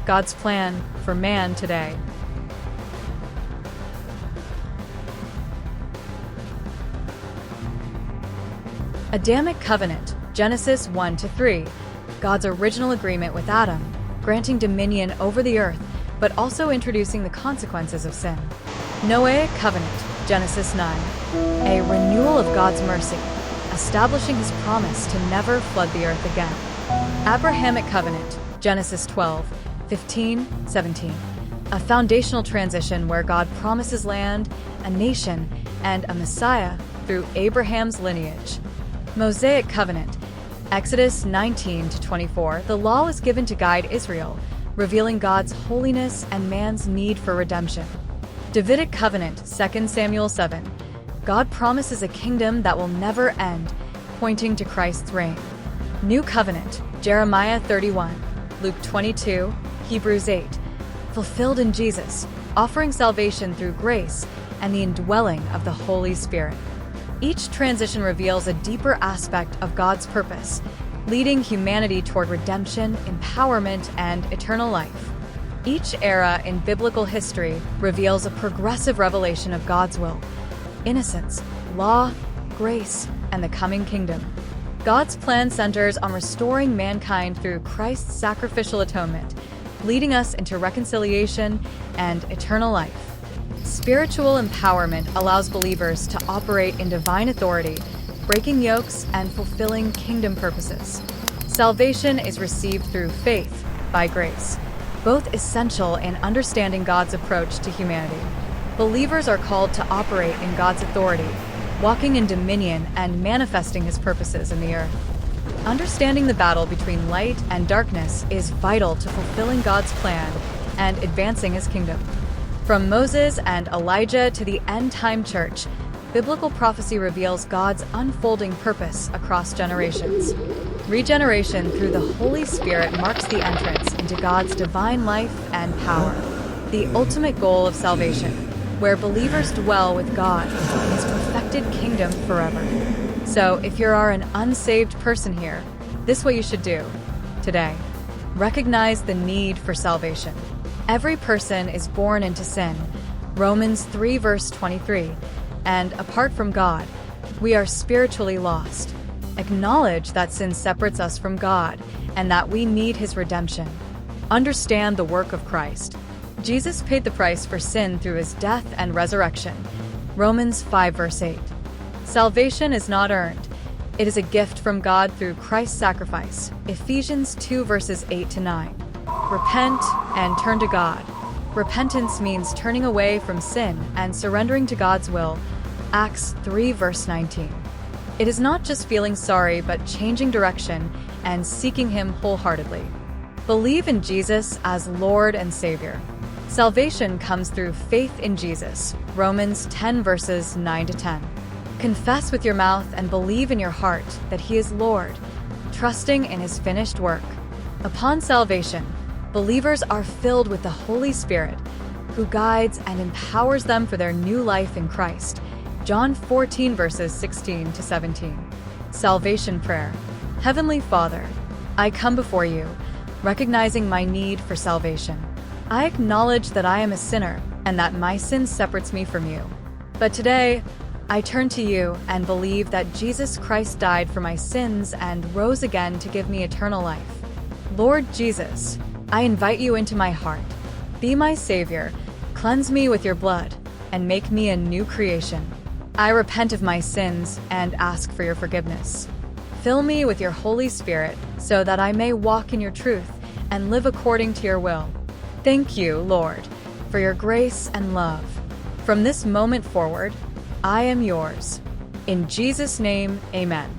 God's plan for man today. Adamic covenant, Genesis 1-3. God's original agreement with Adam, granting dominion over the earth, but also introducing the consequences of sin. Noahic covenant, Genesis 9. A renewal of God's mercy, establishing his promise to never flood the earth again. Abrahamic covenant, Genesis 12:15-17. A foundational transition where God promises land, a nation, and a Messiah through Abraham's lineage. Mosaic covenant, Exodus 19-24. The law was given to guide Israel, revealing God's holiness and man's need for redemption. Davidic covenant, 2 Samuel 7. God promises a kingdom that will never end, pointing to Christ's reign. New covenant, Jeremiah 31, Luke 22, Hebrews 8. Fulfilled in Jesus, offering salvation through grace and the indwelling of the Holy Spirit. Each transition reveals a deeper aspect of God's purpose, leading humanity toward redemption, empowerment, and eternal life. Each era in biblical history reveals a progressive revelation of God's will, innocence, law, grace, and the coming kingdom. God's plan centers on restoring mankind through Christ's sacrificial atonement, leading us into reconciliation and eternal life. Spiritual empowerment allows believers to operate in divine authority, breaking yokes and fulfilling kingdom purposes. Salvation is received through faith, by grace, both essential in understanding God's approach to humanity. Believers are called to operate in God's authority, walking in dominion and manifesting his purposes in the earth. Understanding the battle between light and darkness is vital to fulfilling God's plan and advancing his kingdom. From Moses and Elijah to the end-time church, biblical prophecy reveals God's unfolding purpose across generations. Regeneration through the Holy Spirit marks the entrance into God's divine life and power, the ultimate goal of salvation, where believers dwell with God in his perfected kingdom forever. So, if you are an unsaved person here, this is what you should do today. Recognize the need for salvation. Every person is born into sin, Romans 3:23, and apart from God, we are spiritually lost. Acknowledge that sin separates us from God and that we need his redemption. Understand the work of Christ. Jesus paid the price for sin through his death and resurrection, Romans 5:8. Salvation is not earned. It is a gift from God through Christ's sacrifice, Ephesians 2:8-9. Repent and turn to God. Repentance means turning away from sin and surrendering to God's will, Acts 3:19. It is not just feeling sorry, but changing direction and seeking him wholeheartedly. Believe in Jesus as Lord and Savior. Salvation comes through faith in Jesus, Romans 10:9-10. Confess with your mouth and believe in your heart that he is Lord, trusting in his finished work. Upon salvation, believers are filled with the Holy Spirit, who guides and empowers them for their new life in Christ. John 14:16-17. Salvation prayer. Heavenly Father, I come before you, recognizing my need for salvation. I acknowledge that I am a sinner and that my sin separates me from you. But today, I turn to you and believe that Jesus Christ died for my sins and rose again to give me eternal life. Lord Jesus, I invite you into my heart. Be my Savior, cleanse me with your blood, and make me a new creation. I repent of my sins and ask for your forgiveness. Fill me with your Holy Spirit so that I may walk in your truth and live according to your will. Thank you, Lord, for your grace and love. From this moment forward, I am yours. In Jesus' name, amen.